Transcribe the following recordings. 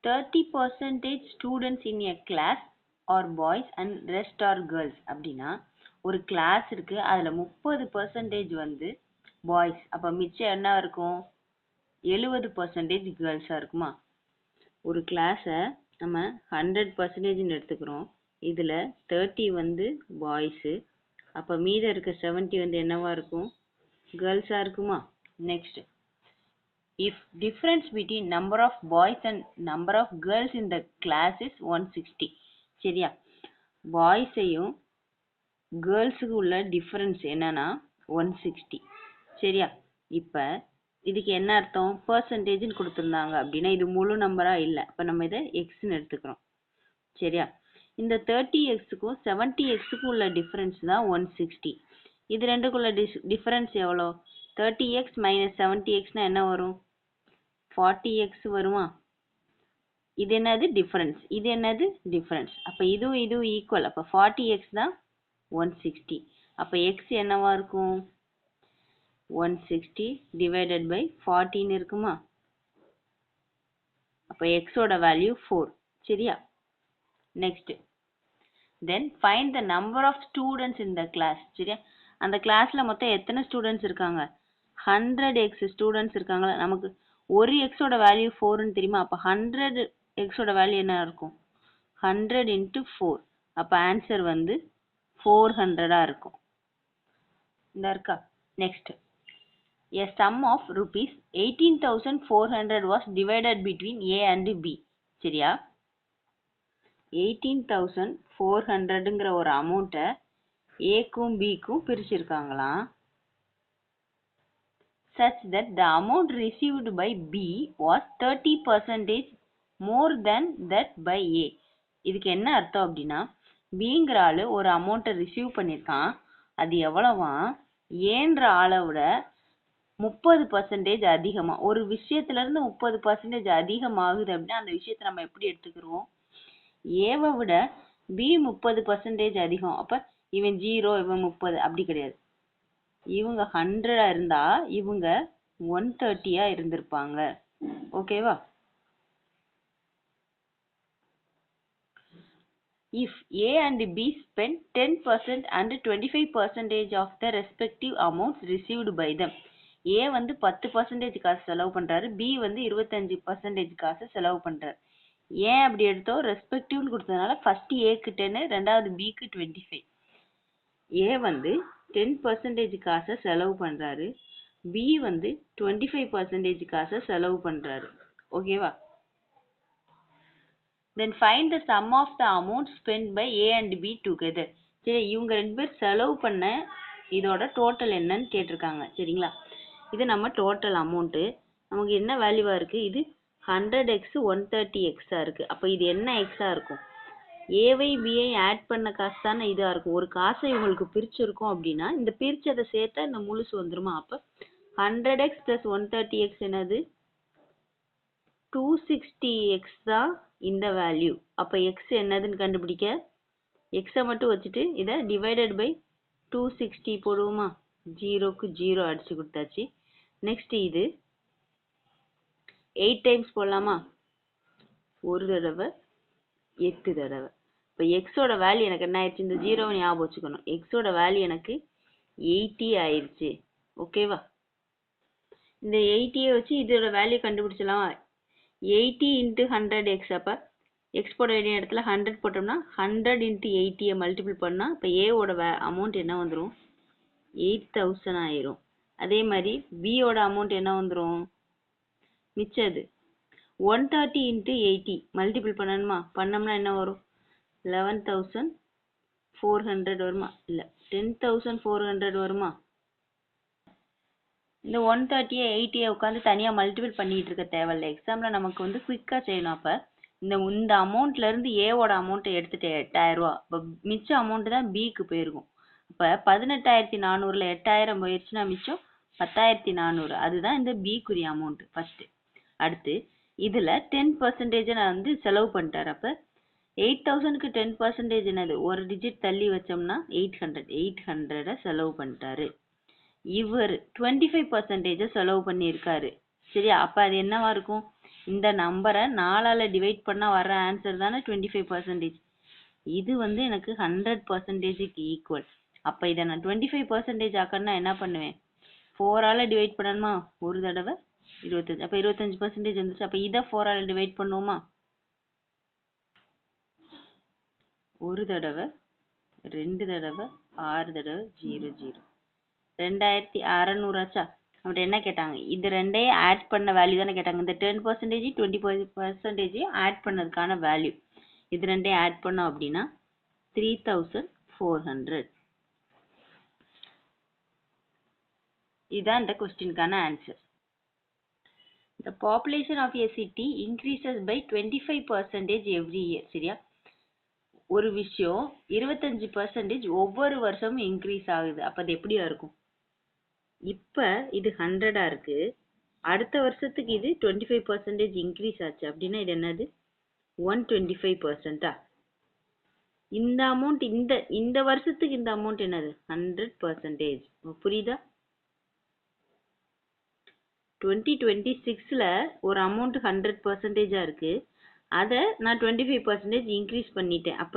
30% students in a class are boys and rest are girls அப்படின்னா ஒரு class இருக்கு, அதுல 30% வந்து பாய்ஸ், அப்ப மிச்சம் என்ன இருக்கும்? 70% கேர்ள்ஸா இருக்குமா? ஒரு கிளாஸை நம்ம 100% எடுத்துக்கிறோம், இதுல 30 வந்து பாய்ஸு, அப்ப மீத இருக்க 70 வந்து என்னவா இருக்கும்? கேர்ள்ஸா இருக்குமா? Next, if difference between number of boys and number of girls in the class is 160, சரியா? பாய்ஸையும் கேர்ள்ஸுக்கு உள்ள டிஃபரன்ஸ் என்னன்னா 160, சரியா? இப்ப இதுக்கு என்ன அர்த்தம்? பெர்சன்டேஜ்னு கொடுத்துருந்தாங்க அப்படின்னா இது முழு நம்பரா இல்லை, அப்ப நம்ம இதை எக்ஸ்ன்னு எடுத்துக்கிறோம், சரியா? இந்த 30x-க்கும் 70x-க்கும் உள்ள டிஃபரன்ஸ் தான் 160. இது ரெண்டுக்குள்ள டிஃபரன்ஸ் எவ்வளோ? 30x மைனஸ் 70xனா என்ன வரும்? 40x வருமா? இது என்னது? டிஃபரன்ஸ். இது என்னது? டிஃபரன்ஸ். அப்ப இதுவும் இதுவும் ஈக்குவல், அப்ப 40x தான் 160. அப்ப x என்னவா இருக்கும்? 160 divided by 40 இருக்குமா? அப்ப x ஓட வேல்யூ 4, சரியா? Next, then find the number of students in the class, சரியா? அந்த கிளாஸ்ல மொத்தம் எத்தனை ஸ்டூடெண்ட்ஸ் இருக்காங்க? 100x ஸ்டூடெண்ட்ஸ் இருக்காங்களா? நமக்கு ஒரு x ஓட வேல்யூ 4ன்னு தெரியுமா? அப்ப 100x ஓட வேல்யூ என்ன இருக்கும்? 100 into 4, அப்ப ஆன்சர் வந்து 400 இருக்கும். இந்த இருக்கா? Next, a sum of rupees 18,400 was divided between A and B, சரியா? 18,400ங்கிற ஒரு அமௌண்ட்டை ஏக்கும் பிக்கும் பிரிச்சிருக்காங்களாம். such that the amount received by B was 30% more than that by A. இதுக்கு என்ன அர்த்தம் அப்படின்னா, பிங்கிற ஆளு ஒரு அமௌண்ட்டை ரிசீவ் பண்ணியிருக்கான், அது எவ்வளவா? ஏன்ற ஆளை விட 30% அதிகமா. ஒரு விஷயத்துல இருந்து 30% அதிகமாகுது அப்படின்னா அந்த விஷயத்தை நம்ம எப்படி எடுத்துக்கிறோம்? ஏவை விட பி 30% அதிகம், அப்ப இவன் 0 இவன் 30 அப்படி கிடையாது. இவங்க 100 இருந்தா இவங்க 130 இருந்திருப்பாங்க, ஓகேவா? if A and B spend 10% and 25% of the respective amounts received by them, A வந்து 10% காசு செலவு பண்றாரு, B வந்து 25% காசு செலவு பண்றாரு. ஏன் அப்படி எடுத்தோம்? ரெஸ்பெக்டிவ்னு கொடுத்ததுனால ஃபர்ஸ்ட் ஏக்கு 10, ரெண்டாவது பிக்கு 25. ஏ வந்து 10% காசை செலவு பண்றாரு, பி வந்து 25% காசை செலவு பண்றாரு, ஓகேவா? then find the sum of the amount spent by A and B together. சரி, இவங்க ரெண்டு பேர் செலவு பண்ண இதோட டோட்டல் என்னன்னு கேட்டிருக்காங்க, சரிங்களா? இது நம்ம டோட்டல் அமௌண்ட். நமக்கு என்ன வேல்யூவா இருக்கு? இது 100x 130x இருக்கு. அப்ப இது என்ன எக்ஸா இருக்கும்? ஏவை பிஐ ஆட் பண்ண காசு தானே இதா இருக்கும். ஒரு காசை இவங்களுக்கு பிரிச்சிருக்கோம் அப்படின்னா இந்த பிரிச்சதை சேர்த்தா இந்த முழுசு வந்துருமா? அப்ப 100x plus 130x என்னது? 260x தான் இந்த வேல்யூ. அப்ப எக்ஸ் என்னதுன்னு கண்டுபிடிக்க எக்ஸை மட்டும் வச்சுட்டு இதை டிவைடட் பை 260 போடுவோமா? 0க்கு 0 அடிச்சு கொடுத்தாச்சு. நெக்ஸ்ட் இது 8 டைம்ஸ் போடலாமா? ஒரு தடவை 8 தடவை. இப்போ எக்ஸோட வேல்யூ எனக்கு என்ன ஆயிடுச்சு? இந்த 0வை ஞாபகம் வச்சுக்கணும். எக்ஸோட வேல்யூ எனக்கு 80 ஆயிடுச்சு, ஓகேவா? இந்த 80யை வச்சு இதோட வேல்யூ கண்டுபிடிச்சலாம். 80 into 100x, அப்போ எக்ஸ் போட வேண்டிய இடத்துல 100 போட்டோம்னா 100 into 80யை மல்டிபிள் பண்ணால் இப்போ ஏவோட அமௌண்ட் என்ன வந்துடும்? 8000 ஆயிரும். அதே மாதிரி பியோட அமௌண்ட் என்ன வந்துடும்? மிச்சது 130 into 80 மல்டிபிள் பண்ணணுமா? பண்ணோம்னா என்ன வரும்? 11,400 வருமா? இல்லை, 10,400 வருமா? இந்த 130யை 80யை உட்காந்து தனியாக மல்டிபிள் பண்ணிட்டு இருக்க தேவையில்லை. எக்ஸாமில் நமக்கு வந்து குயிக்காக செய்யணும். அப்போ இந்த அமௌண்ட்ல இருந்து ஏவோட அமௌண்ட்டை எடுத்துட்டு 8000 ரூபா, இப்போ மிச்ச அமௌண்ட் தான் பிக்கு போயிருக்கும். இப்போ 18,400ல் 8000 போயிடுச்சுன்னா மிச்சம் 10,400. அதுதான் இந்த பிக்குரிய அமௌண்ட் ஃபர்ஸ்ட். அடுத்து இதுல 10% நான் வந்து செலவு பண்ணிட்டார். அப்ப 8,000க்கு 10% என்னது? ஒரு டிஜிட் தள்ளி வச்சோம்னா 800 செலவு பண்ணிட்டாரு. இவர் 25% செலவு பண்ணியிருக்காரு, சரியா? அப்ப அது என்னவா இருக்கும்? இந்த நம்பரை 4ஆல் டிவைட் பண்ணால் வர ஆன்சர் தானே 25%. இது வந்து எனக்கு 100%க்கு ஈக்குவல். அப்போ இதை நான் 25% ஆக்கணும்னா என்ன பண்ணுவேன்? 4ஆல் டிவைட் பண்ணணுமா ஒரு தடவை 25. அப்போ 25% வந்துச்சு. அப்போ இதை 4ஆல் டிவைட் பண்ணுவோமா? ஒரு தடவை, 2 தடவை, 6 தடவை, 0 0. 2600 ஆச்சா? அப்படி என்ன கேட்டாங்க? இது ரெண்டையும் ஆட் பண்ண வேல்யூ தானே கேட்டாங்க. இந்த 10% 20% ஆட் பண்ணதுக்கான வேல்யூ. இது ரெண்டையும் ஆட் பண்ணோம் அப்படின்னா 3400. இதுதான் இந்த கொஸ்டினுக்கான answer. The population of a city increases by 25% every year. சரியா? ஒரு விஷயம் 25% ஒவ்வொரு வருஷமும் இன்க்ரீஸ் ஆகுது. அப்ப அது எப்படியா இருக்கும்? இப்ப இது 100 இருக்கு, அடுத்த வருஷத்துக்கு இது 25% இன்க்ரீஸ் ஆச்சு அப்படின்னா இது என்னது? 125%. இந்த அமௌண்ட் இந்த வருஷத்துக்கு இந்த அமௌண்ட் என்னது? 100%. புரியுதா? 2026ல ஒரு அமௌண்ட் 100% இருக்கு, அதை நான் 25% இன்க்ரீஸ் பண்ணிட்டேன். அப்ப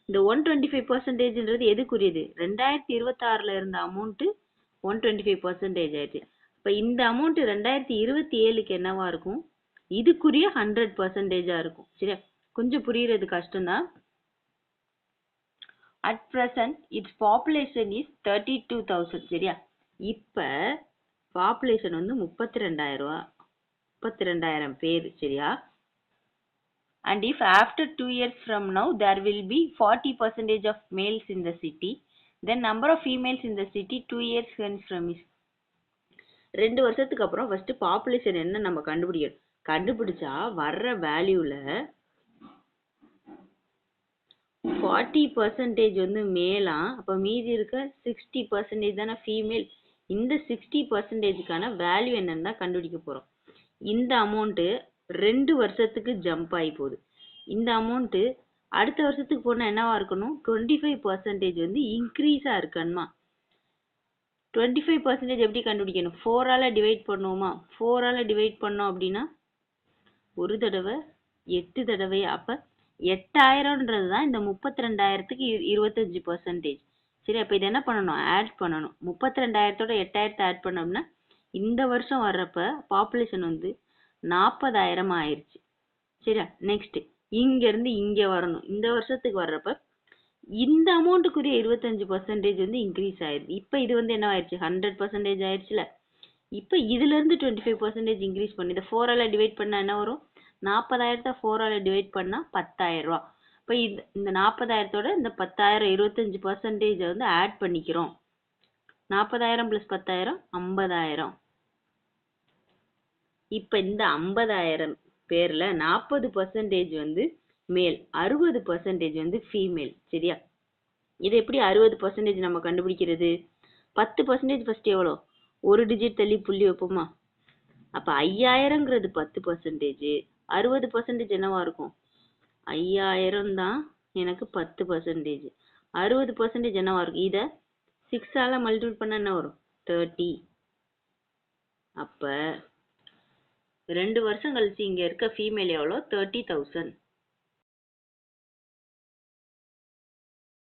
இந்த 125%ன்றது எதுக்குரியது? 2026ல இருந்த அமௌண்ட் 125% ஆயிடுச்சு. அப்ப இந்த அமௌண்ட் 2027க்கு என்னவா இருக்கும்? இதுக்குரிய 100%ஆ இருக்கும். சரியா? கொஞ்சம் புரியுறது கஷ்டம்தான். At present its population is 32,000. சரியா? இப்ப பாப்புலேஷன் வந்து 32,000 பேர். சரியா? And if after 2 years from now there will be 40% of males in the city, then number of females in the city 2 years hence from is. 2 வருஷத்துக்கு அப்புறம் first population என்ன நம்ம கண்டுபிடிக்கணும். கண்டுபிடிச்சா வர்ற வேல்யூல 40% வந்து மேலா, அப்ப மீதி இருக்க 60% தானே ஃபீமேல். இந்த 60%க்கான வேல்யூ என்னன்னு தான் கண்டுபிடிக்க போறோம். இந்த அமௌண்ட் 2 வருஷத்துக்கு ஜம்ப் ஆகி போகுது. இந்த அமௌண்ட் அடுத்த வருஷத்துக்கு போனா என்னவா இருக்கணும்? 25% வந்து இன்க்ரீஸா இருக்கணுமா? 25% எப்படி கண்டுபிடிக்கணும்? 4ஆல் டிவைட் பண்ணுவோமா? 4ஆல் டிவைட் பண்ணோம் அப்படின்னா ஒரு தடவை 8 தடவை. அப்ப 8000ன்றது தான் இந்த 32,000க்கு 25%. சரி, அப்ப இது என்ன பண்ணணும்? ஆட் பண்ணணும். 32,000த்தோட 8000 ஆட் பண்ணோம்னா இந்த வருஷம் வர்றப்ப பாப்புலேஷன் வந்து 40,000 ஆயிருச்சு. சரியா? நெக்ஸ்ட் இங்க இருந்து இங்க வரணும். இந்த வருஷத்துக்கு வர்றப்ப இந்த அமௌண்ட்டுக்குரிய 25% வந்து இன்க்ரீஸ் ஆயிருது. இப்ப இது வந்து என்ன ஆயிடுச்சு? 100% ஆயிடுச்சுல. இப்ப இதுல இருந்து 25% இன்க்ரீஸ் பண்ணி இதை 4ஆல் டிவைட் பண்ணா என்ன வரும்? 40,000த்தை 4ஆல் டிவைட் பண்ணா 10,000 ரூபா. இப்ப இந்த 40,000த்தோட இந்த 10,000 25% வந்து ஆட் பண்ணிக்கிறோம். 40,000 பிளஸ் 10,000 50,000. இப்ப இந்த 50,000 பேர்ல 40% வந்து மேல், 60% வந்து ஃபீமேல். சரியா? இது எப்படி 60% நம்ம கண்டுபிடிக்கிறது? 10% ஃபர்ஸ்ட் எவ்வளோ? ஒரு டிஜிட் தள்ளி புள்ளி வைப்போமா? அப்ப 5000ங்கிறது 10%, 60% என்னவா இருக்கும்? 5000 தான் எனக்கு 10%, 60% என்னவா இருக்கும்? இத 6ஆல மல்டிபிள் பண்ண என்ன வரும்? 30. அப்ப 2 வருஷம் கழிச்சு இங்க இருக்க ஃபீமேல் எவ்வளோ? 30,000.